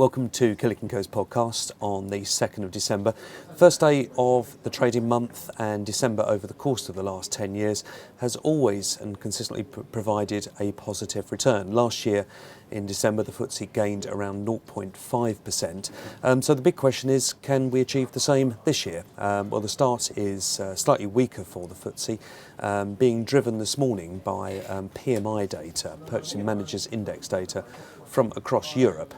Welcome to Killick & Co.'s podcast on the 2nd of December. First day of the trading month, and December over the course of the last 10 years has always and consistently provided a positive return. Last year in December the FTSE gained around 0.5%. So the big question is, can we achieve the same this year? Well, the start is slightly weaker for the FTSE, being driven this morning by PMI data, Purchasing Managers Index data, from across Europe.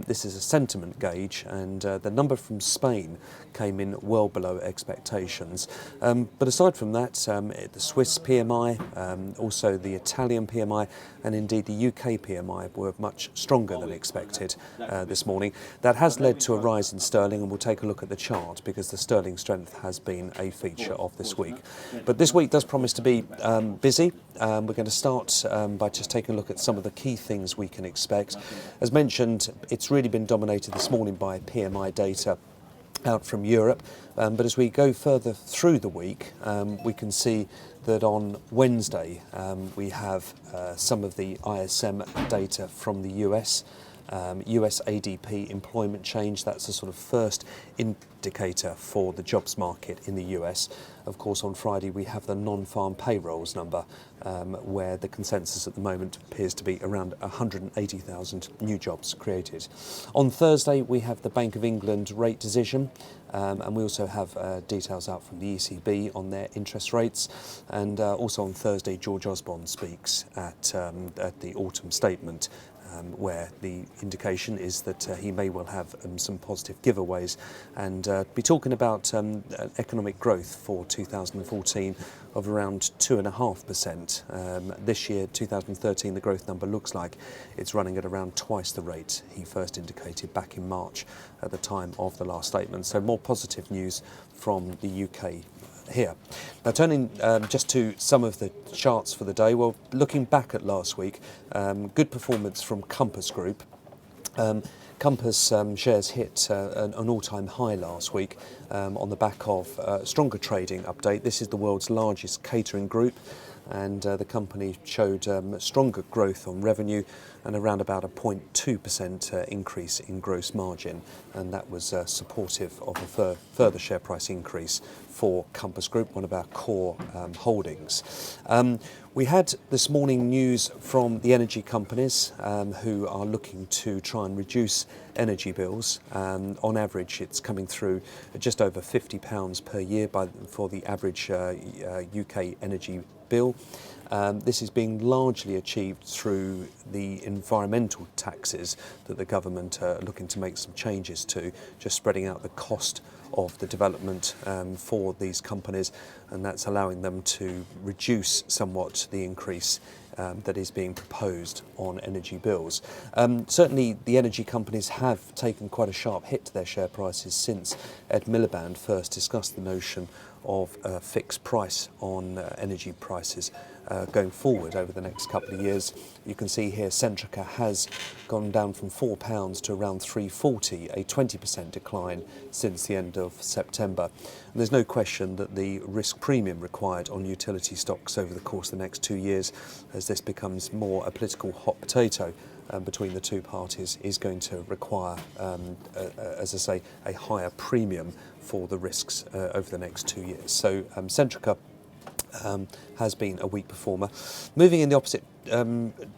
This is a sentiment gauge, and the number from Spain came in well below expectations. But aside from that, the Swiss PMI, also the Italian PMI, and indeed the UK PMI were much stronger than expected this morning. That has led to a rise in sterling, and we'll take a look at the chart because the sterling strength has been a feature of this week. But this week does promise to be busy. We're going to start by just taking a look at some of the key things we can expect. As mentioned, it's really been dominated this morning by PMI data out from Europe, but as we go further through the week, we can see that on Wednesday we have some of the ISM data from the US. US ADP employment change, that's the sort of first indicator for the jobs market in the US. Of course, on Friday we have the non-farm payrolls number, where the consensus at the moment appears to be around 180,000 new jobs created. On Thursday we have the Bank of England rate decision, and we also have details out from the ECB on their interest rates, and also on Thursday George Osborne speaks at the autumn statement, where the indication is that he may well have some positive giveaways and be talking about economic growth for 2014 of around 2.5%. This year, 2013, the growth number looks like it's running at around twice the rate he first indicated back in March at the time of the last statement. So more positive news from the UK here. Now, turning just to some of the charts for the day. Well, looking back at last week, good performance from Compass Group. Compass shares hit an all-time high last week on the back of stronger trading update. This is the world's largest catering group, and the company showed stronger growth on revenue and around about a 0.2% increase in gross margin, and that was supportive of a further share price increase for Compass Group, one of our core holdings. We had this morning news from the energy companies who are looking to try and reduce energy bills. On average, it's coming through at just over £50 per year for the average UK energy bill. This is being largely achieved through the environmental taxes that the government are looking to make some changes to, just spreading out the cost of the development for these companies, and that's allowing them to reduce somewhat the increase that is being proposed on energy bills. Certainly the energy companies have taken quite a sharp hit to their share prices since Ed Miliband first discussed the notion of a fixed price on energy prices going forward over the next couple of years. You can see here Centrica has gone down from £4 to around £3.40, a 20% decline since the end of September. And there's no question that the risk premium required on utility stocks over the course of the next 2 years, as this becomes more a political hot potato between the two parties, is going to require, as I say, a higher premium for the risks over the next 2 years. So Centrica has been a weak performer. Moving in the opposite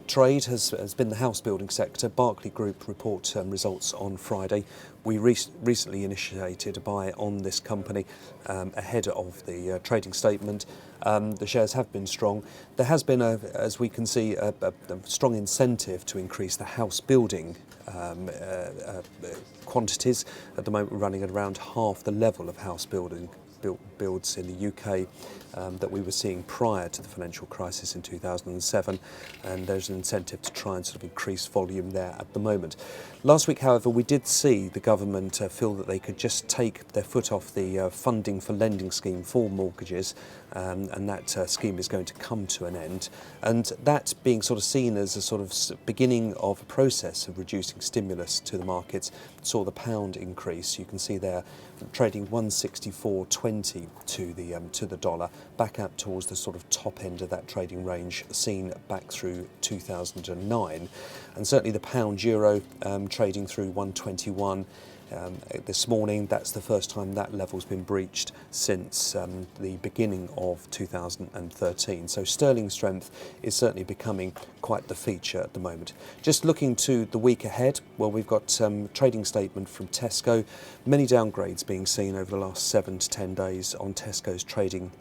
trade has been the house building sector. Berkeley Group report results on Friday. We recently initiated a buy on this company ahead of the trading statement. The shares have been strong. There has been, as we can see, a strong incentive to increase the house building quantities. At the moment, we're running at around half the level of house builds in the UK that we were seeing prior to the financial crisis in 2007, and there's an incentive to try and sort of increase volume there at the moment. Last week, however, we did see the government feel that they could just take their foot off the funding for lending scheme for mortgages, and that scheme is going to come to an end, and that being sort of seen as a sort of beginning of a process of reducing stimulus to the markets, saw the pound increase. You can see there trading 164.20 1.20 to the dollar, back up towards the sort of top end of that trading range seen back through 2009, and certainly the pound euro trading through 121. This morning, that's the first time that level's been breached since the beginning of 2013. So sterling strength is certainly becoming quite the feature at the moment. Just looking to the week ahead, well, we've got trading statement from Tesco. Many downgrades being seen over the last 7 to 10 days on Tesco's trading,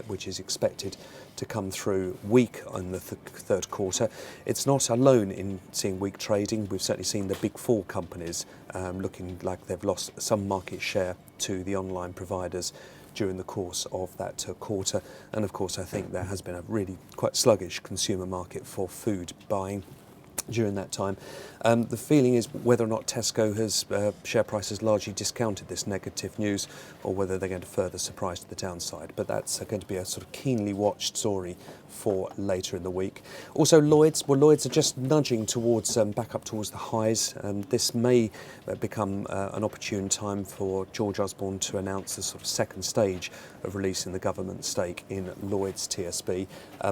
which is expected to come through weak in the third quarter. It's not alone in seeing weak trading. We've certainly seen the big four companies looking like they've lost some market share to the online providers during the course of that quarter. And of course, I think there has been a really quite sluggish consumer market for food buying during that time. The feeling is whether or not Tesco has share prices largely discounted this negative news, or whether they're going to further surprise to the downside. But that's going to be a sort of keenly watched story for later in the week. Also, Lloyds. Well, Lloyds are just nudging towards back up towards the highs. This may become an opportune time for George Osborne to announce the sort of second stage of releasing the government stake in Lloyds TSB.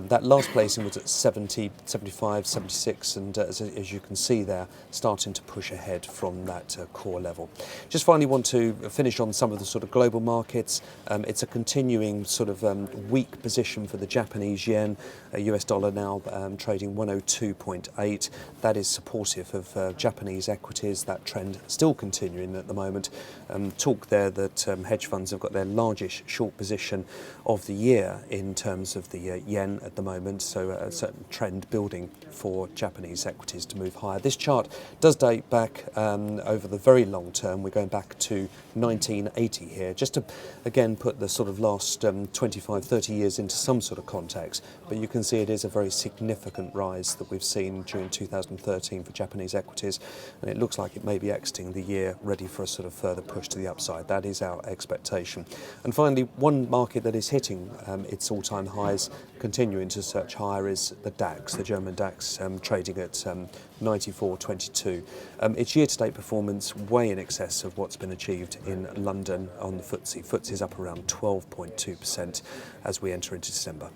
That last placing was at 70, 75, 76, and as you can see there, starting to push ahead from that core level. Just finally want to finish on some of the sort of global markets. It's a continuing sort of weak position for the Japanese yen. US dollar now trading 102.8. That is supportive of Japanese equities. That trend still continuing at the moment. Talk there that hedge funds have got their largest short position of the year in terms of the yen at the moment, so a certain trend building for Japanese equities to move higher. This chart does date back over the very long term. We're going back to 1980 here, just to again put the sort of last 25, 30 years into some sort of context. But you can see it is a very significant rise that we've seen during 2013 for Japanese equities, and it looks like it may be exiting the year ready for a sort of further push to the upside. That is our expectation. And finally, one market that is hitting its all-time highs, continuing to search higher, is the DAX, the German DAX, trading at 94.22. Its year-to-date performance way in excess of what's been achieved in London on the FTSE. FTSE is up around 12.2% as we enter into December.